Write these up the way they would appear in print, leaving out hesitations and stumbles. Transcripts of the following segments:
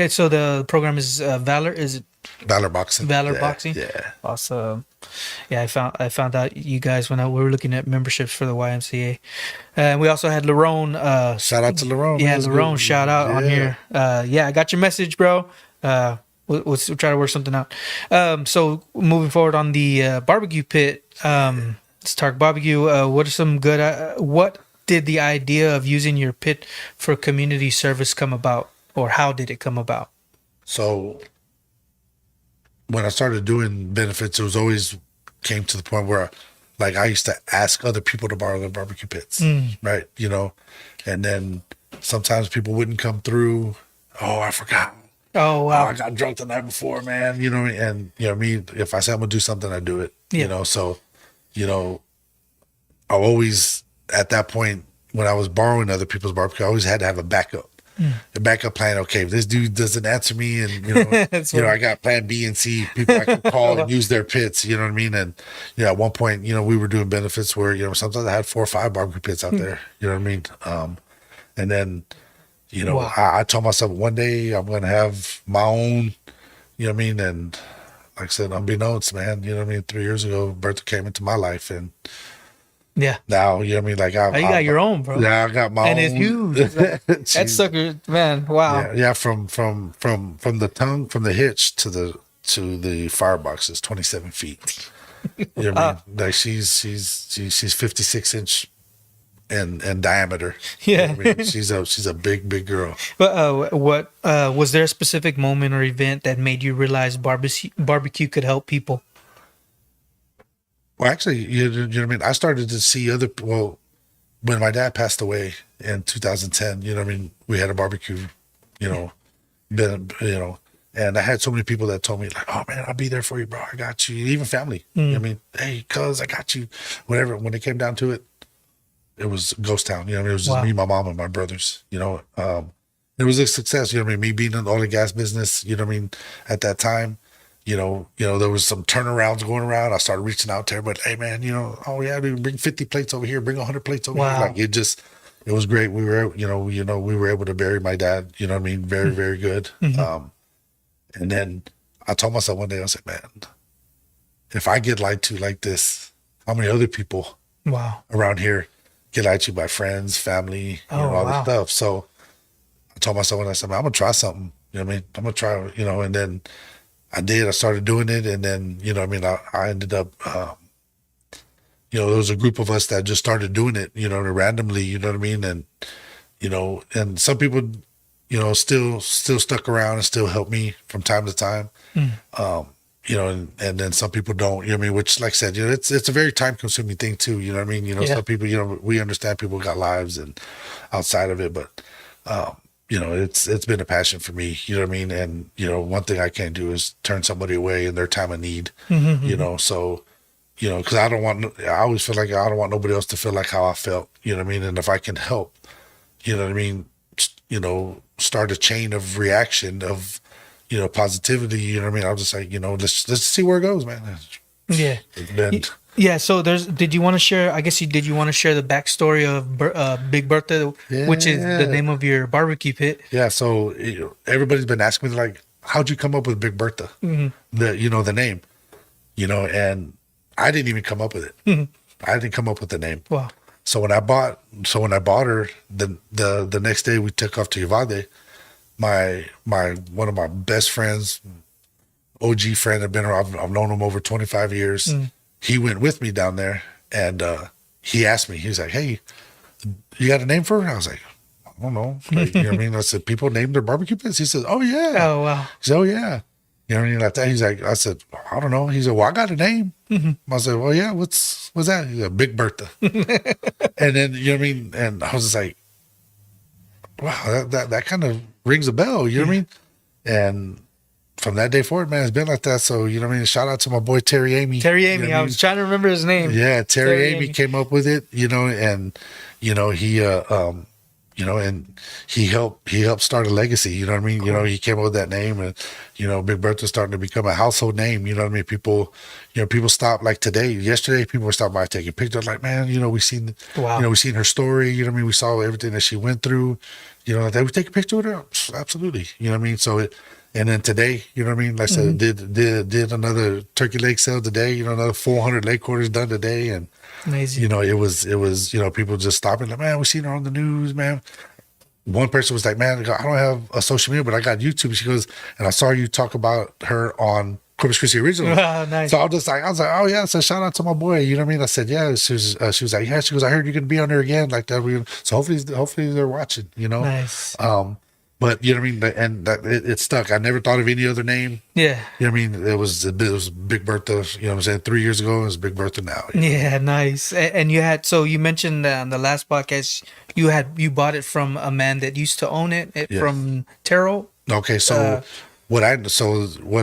So the program is Valor. Is it Valor Boxing. Valor Yeah, Boxing? yeah. Awesome. Yeah, I found out you guys when we were looking at memberships for the YMCA. And we also had Larone. Shout out to Lerone, man. Yeah, It's Larone, shout good. out on Yeah. here. Yeah, I got your message, bro. We'll try to work something out. So moving forward on the barbecue pit, Stark Barbecue. What are some good? What did the idea of using your pit for community service come about, or how did it come about? So when I started doing benefits, it was always came to the point where, like, I used to ask other people to borrow their barbecue pits, right? And then sometimes people wouldn't come through. Oh, I forgot. Oh Oh, wow, I got drunk the night before, man. And me, if I say I'm gonna do something, I do it. Yeah. So, you know, I always at that point when I was borrowing other people's barbecue, I always had to have a backup plan. Okay, if this dude doesn't answer me, and That's I got plan B and C, people I can call and use their pits. You know what I mean? And at one point, we were doing benefits where sometimes I had 4 or 5 barbecue pits out there. You know what I mean? And then Wow. I told myself one day I'm gonna have my own. You know what I mean? And like I said, unbeknownst, man. You know what I mean? 3 years ago, Bertha came into my life, and Yeah. now you know what I mean. Like Oh, you got your own, bro. yeah, I got my And own. it's huge. It's like- that She's- sucker, man. Wow. yeah. From the tongue, from the hitch to the firebox is 27 feet. You know what I mean? Like she's 56-inch in diameter. You know Yeah. what I mean? She's a big girl. But what was there a specific moment or event that made you realize barbecue could help people? Well, actually, you know what I mean? I started to see when my dad passed away in 2010, you know what I mean? We had a barbecue, you know, and I had so many people that told me like, oh man, I'll be there for you, bro. I got you. Even family. You know what I mean? Hey, cuz I got you. Whatever. When it came down to it, it was ghost town. You know what I mean? It was just Wow. me, my mom, and my brothers, it was a success, you know what I mean? Me being in the oil and gas business, you know what I mean? At that time, there was some turnarounds going around. I started reaching out to everybody. Hey man, oh yeah, dude, bring 50 plates over here, bring 100 plates over Wow. here. Like it was great. We were, we were able to bury my dad, you know what I mean? Very, very good. And then I told myself one day, I said, man, if I get lied to like this, how many other people Wow. around here get lied to by friends, family, Oh, all wow. this stuff. So I told myself, when I said, man, I'm gonna try something. You know what I mean? I'm gonna try, and then I did. I started doing it, and then I ended up, there was a group of us that just started doing it, randomly. You know what I mean? And and some people, still stuck around and still help me from time to time. And then some people don't. You know what I mean? Which, like I said, it's a very time consuming thing too. You know what I mean? Yeah. Some people, we understand people got lives and outside of it, but it's been a passion for me, you know what I mean? And, one thing I can't do is turn somebody away in their time of need, so, cause I always feel like I don't want nobody else to feel like how I felt, you know what I mean? And if I can help, you know what I mean? Start a chain of reaction of, positivity, you know what I mean? I'm just like, let's see where it goes, man. Yeah. It's been, Yeah. So did you want to share? I guess did you want to share the backstory of Big Bertha, which is the Yeah. name of your barbecue pit? yeah. So everybody's been asking me like, how'd you come up with Big Bertha? The name, and I didn't even come up with it. I didn't come up with the name. Wow. So when I bought her, the next day we took off to Uvalde. My one of my best friends, OG friend, I've known him over 25 years. He went with me down there, and he asked me. He was like, "Hey, you got a name for her?" I was like, "I don't know." Like, you know what I mean? I said, "People name their barbecue pits." He says, "Oh yeah." Oh wow. He said, "Oh yeah." You know what I mean? Like that. He's like, I said, "I don't know." He said, "Well, I got a name." I said, "Well, yeah. What's that?" He said, "Big Bertha." And then you know what I mean? And I was just like, "Wow, that kind of rings a bell." You know what I mean? And from that day forward, man, it's been like that. So you know what I mean? Shout out to my boy Terry Amy. Terry You know Amy. what I was trying to remember his name. Yeah, Terry Terry Amy Amy. came up with it, and he and he helped start a legacy. You know what I mean? Cool. He came up with that name, and Big Bertha's starting to become a household name. You know what I mean? People stop, like today, yesterday, people were stopping by taking pictures. Like, man, we seen, Wow. we seen her story. You know what I mean? We saw everything that she went through. They would take a picture with her. Absolutely. You know what I mean? So and then today, you know what I mean? Like I said, did another turkey leg sale today. Another 400 leg quarters done today, and Amazing. it was people just stopping like, man, we seen her on the news, man. One person was like, man, I don't have a social media, but I got YouTube. She goes, and I saw you talk about her on Corpus Christi Original. Wow, nice. So I was like, oh yeah. So shout out to my boy. You know what I mean? I said, yeah. She was like, yeah. She goes, I heard you're gonna be on there again, like that. So hopefully they're watching. Nice. But you know what I mean? And that it stuck. I never thought of any other name. Yeah. You know what I mean? It was Big Bertha. You know what I'm saying? 3 years ago, it was Big Bertha now. Yeah, nice. And you mentioned on the last podcast you bought it from a man that used to own it Yes. from Terrell. Okay, so what I'm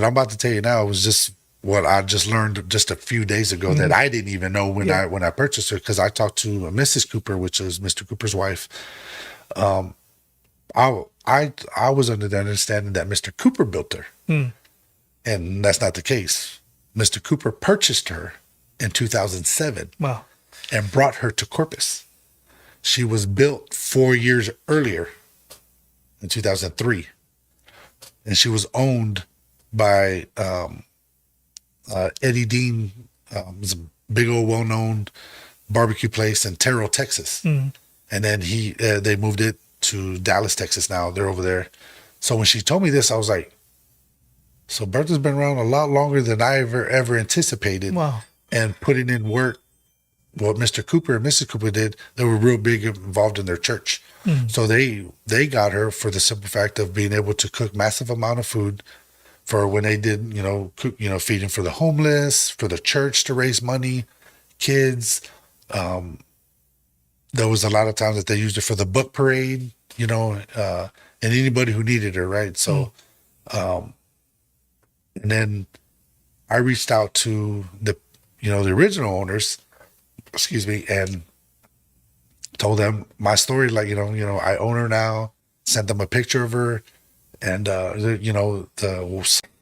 about to tell you now was just what I just learned just a few days ago that I didn't even know when I purchased her, because I talked to Mrs. Cooper, which is Mr. Cooper's wife. I was under the understanding that Mr. Cooper built her, and that's not the case. Mr. Cooper purchased her in 2007 Wow. and brought her to Corpus. She was built 4 years earlier in 2003, and she was owned by Eddie Dean. Was a big old well-known barbecue place in Terrell, Texas, and then they moved it to Dallas, Texas. Now they're over there. So when she told me this, I was like, so Bertha's been around a lot longer than I ever anticipated. Wow. And putting in work. What Mr. Cooper and Mrs. Cooper did, they were real big involved in their church. So they got her for the simple fact of being able to cook massive amount of food for when they did, cook, feeding for the homeless, for the church to raise money, kids. There was a lot of times that they used it for the book parade, and anybody who needed her, right? So, and then I reached out to the original owners, and told them my story. Like, I own her now, sent them a picture of her, and, the